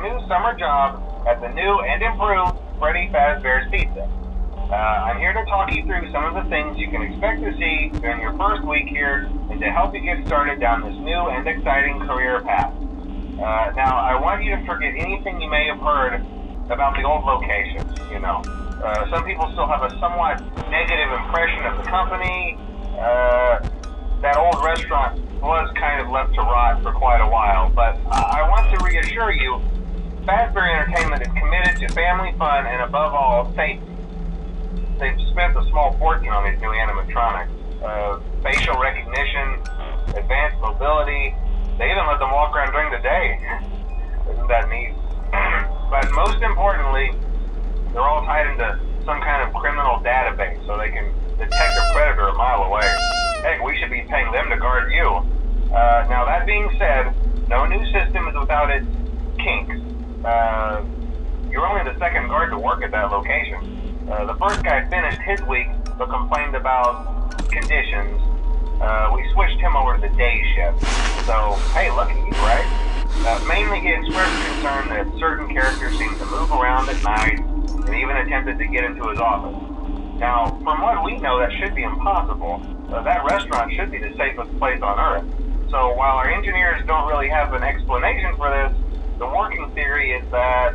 new summer job at the new and improved Freddy Fazbear's Pizza. I'm here to talk you through some of the things you can expect to see during your first week here and to help you get started down this new and exciting career path. Now, I want you to forget anything you may have heard about the old location, some people still have a somewhat negative impression of the company. That old restaurant was kind of left to rot for quite a while, but I want to reassure you, Fazbear Entertainment is committed to family fun and above all, safety. They've spent a small fortune on these new animatronics. Facial recognition, advanced mobility. They even let them walk around during the day. Isn't that neat? But most importantly, they're all tied into some kind of criminal database so they can detect a predator a mile away. Heck, we should be paying them to guard you. Now that being said, no new system is without its kinks. You're only the second guard to work at that location. The first guy finished his week but complained about conditions. We switched him over to the day shift. So, hey, lucky you, right? Mainly he expressed concern that certain characters seemed to move around at night and even attempted to get into his office. Now, from what we know, that should be impossible. That restaurant should be the safest place on Earth. So while our engineers don't really have an explanation for this, the working theory is that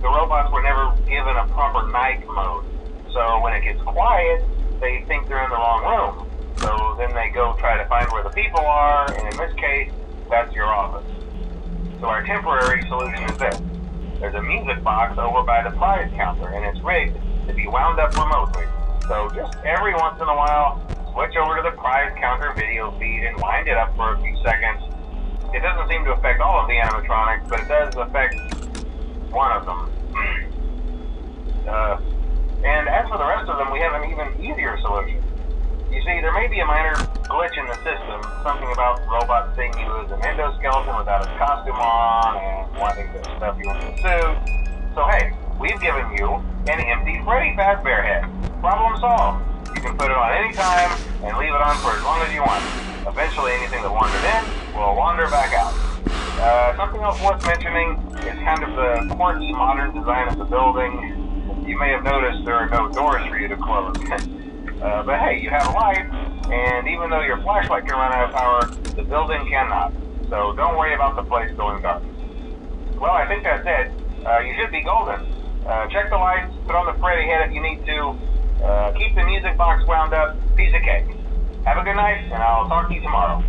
the robots were never given a proper night mode. So when it gets quiet, they think they're in the wrong room. So then they go try to find where the people are, and in this case, that's your office. So our temporary solution is this. There's a music box over by the prize counter, and it's rigged to be wound up remotely. So just every once in a while, switch over to the prize counter video feed and wind it up for a few seconds. It doesn't seem to affect all of the animatronics, but it does affect one of them. And as for the rest of them, we have an even easier solution. You see, there may be a minor glitch in the system, something about robots seeing you as an endoskeleton without a costume on and wanting to stuff you into a suit. So hey, we've given you an empty Freddy Fazbear head. Problem solved. You can put it on any time and leave it on for as long as you want. Eventually anything that wandered in will wander back out. Something else worth mentioning is kind of the quirky modern design of the building. You may have noticed there are no doors for you to close. But hey, you have a light, and even though your flashlight can run out of power, the building cannot. So don't worry about the place going dark. Well, I think that's it. You should be golden. Check the lights, put on the Freddy head if you need to. Keep the music box wound up. Piece of cake. Have a good night, and I'll talk to you tomorrow.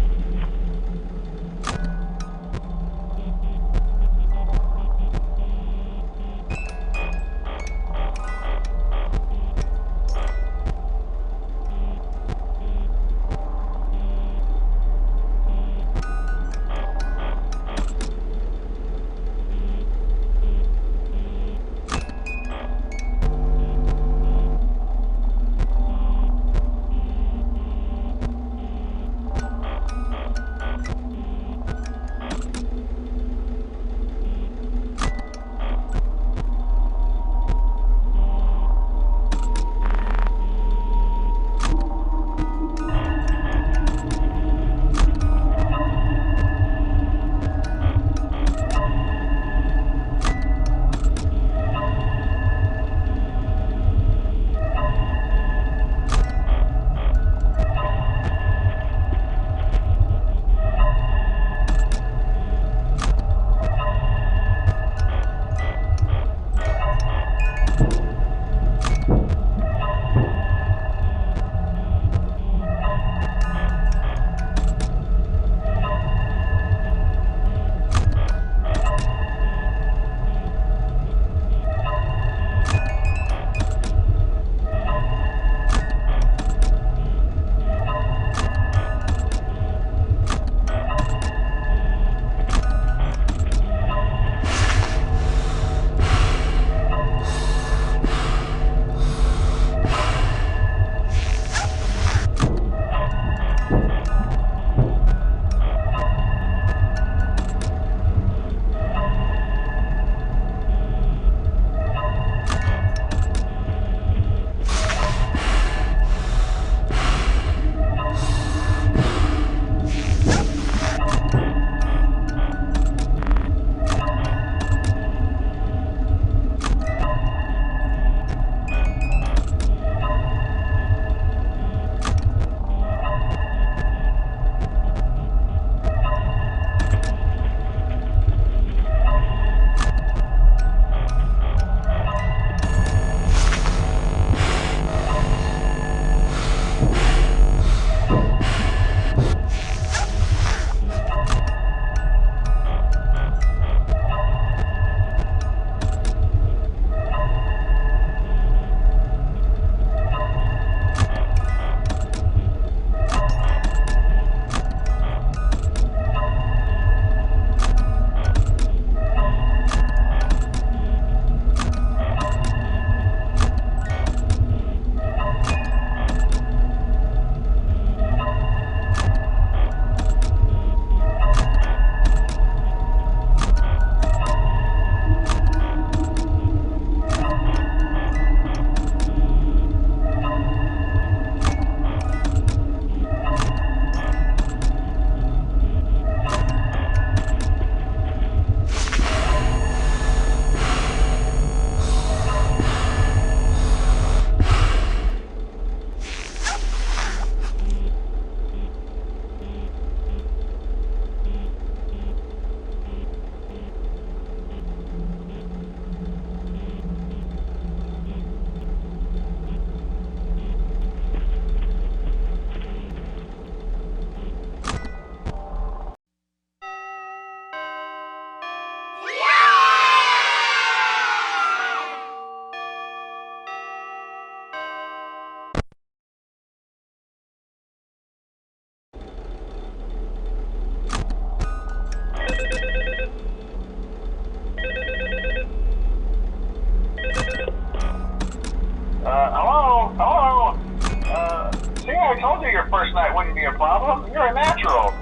be a problem? You're a natural.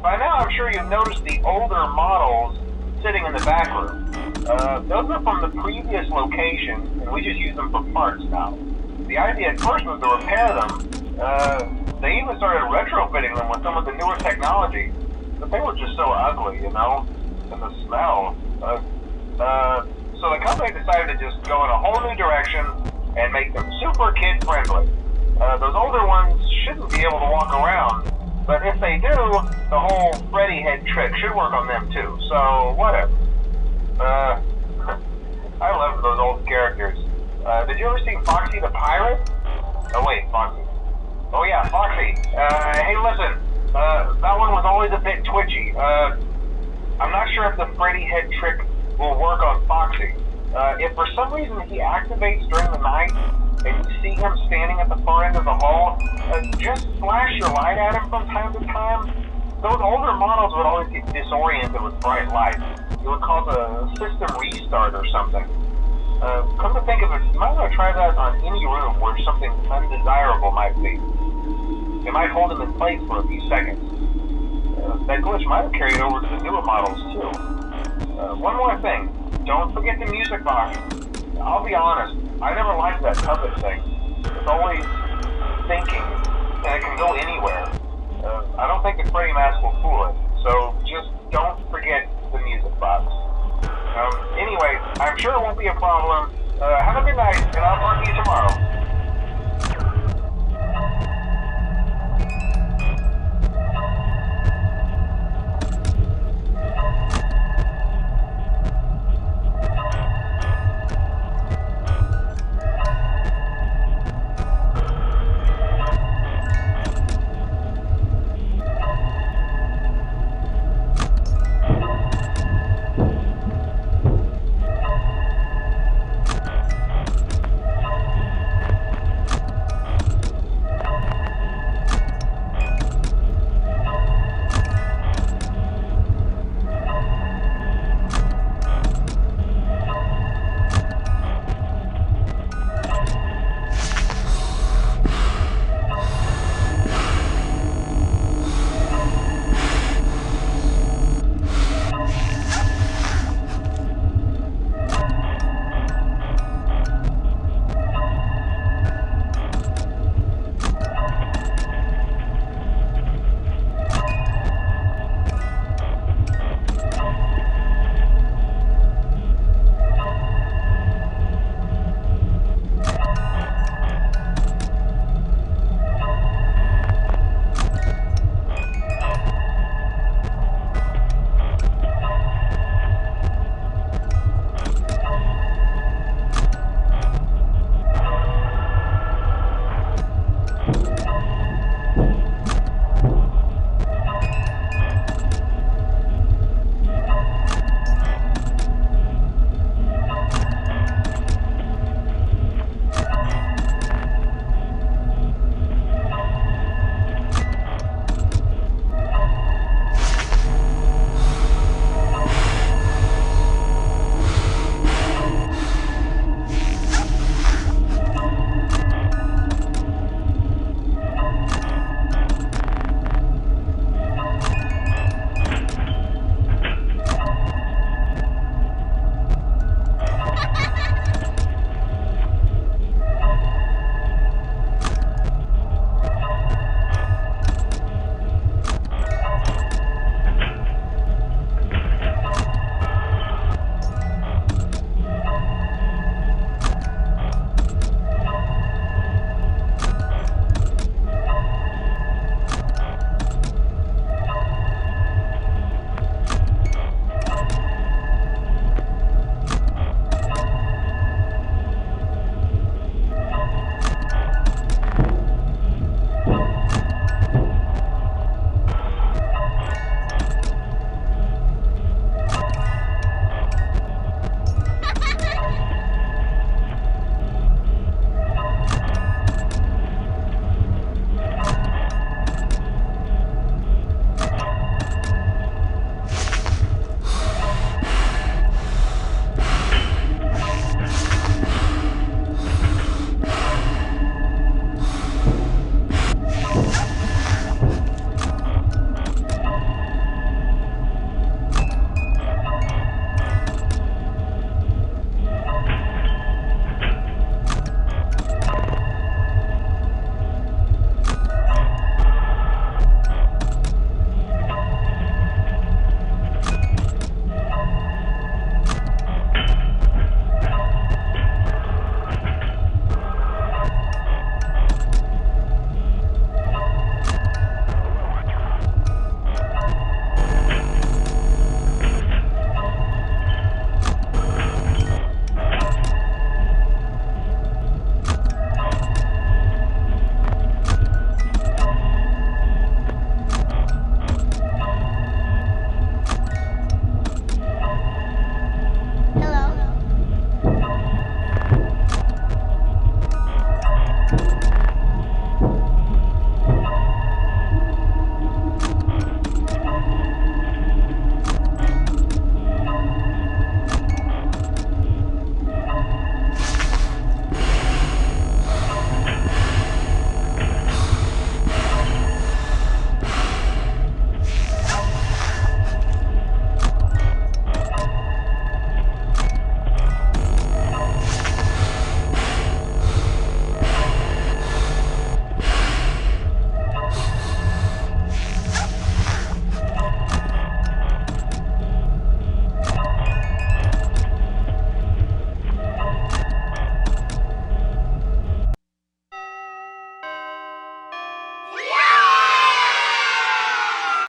By now I'm sure you've noticed the older models sitting in the back room. Those are from the previous location, and we just use them for parts now. The idea at first was to repair them. They even started retrofitting them with some of the newer technology, but they were just so ugly, and the smell. So the company decided to just go in a whole new direction and make them super kid-friendly. Those older ones shouldn't be able to walk around, but if they do, the whole Freddy head trick should work on them too, so whatever. I love those old characters. Did you ever see Foxy the Pirate? Oh wait, Foxy. Oh yeah, Foxy. Hey listen, that one was always a bit twitchy. I'm not sure if the Freddy head trick will work on Foxy. If for some reason he activates during the night, and you see him standing at the far end of the hall, just flash your light at him from time to time. Those older models would always get disoriented with bright light. It would cause a system restart or something. Come to think of it, you might want to try that on any room where something undesirable might be. It might hold him in place for a few seconds. That glitch might have carried over to the newer models too. One more thing, don't forget the music box. I'll be honest, I never liked that puppet thing. It's always thinking, and it can go anywhere. I don't think the Freddy mask will fool it, so just don't forget the music box. Anyway, I'm sure it won't be a problem. Have a good night, and I'll talk to you tomorrow.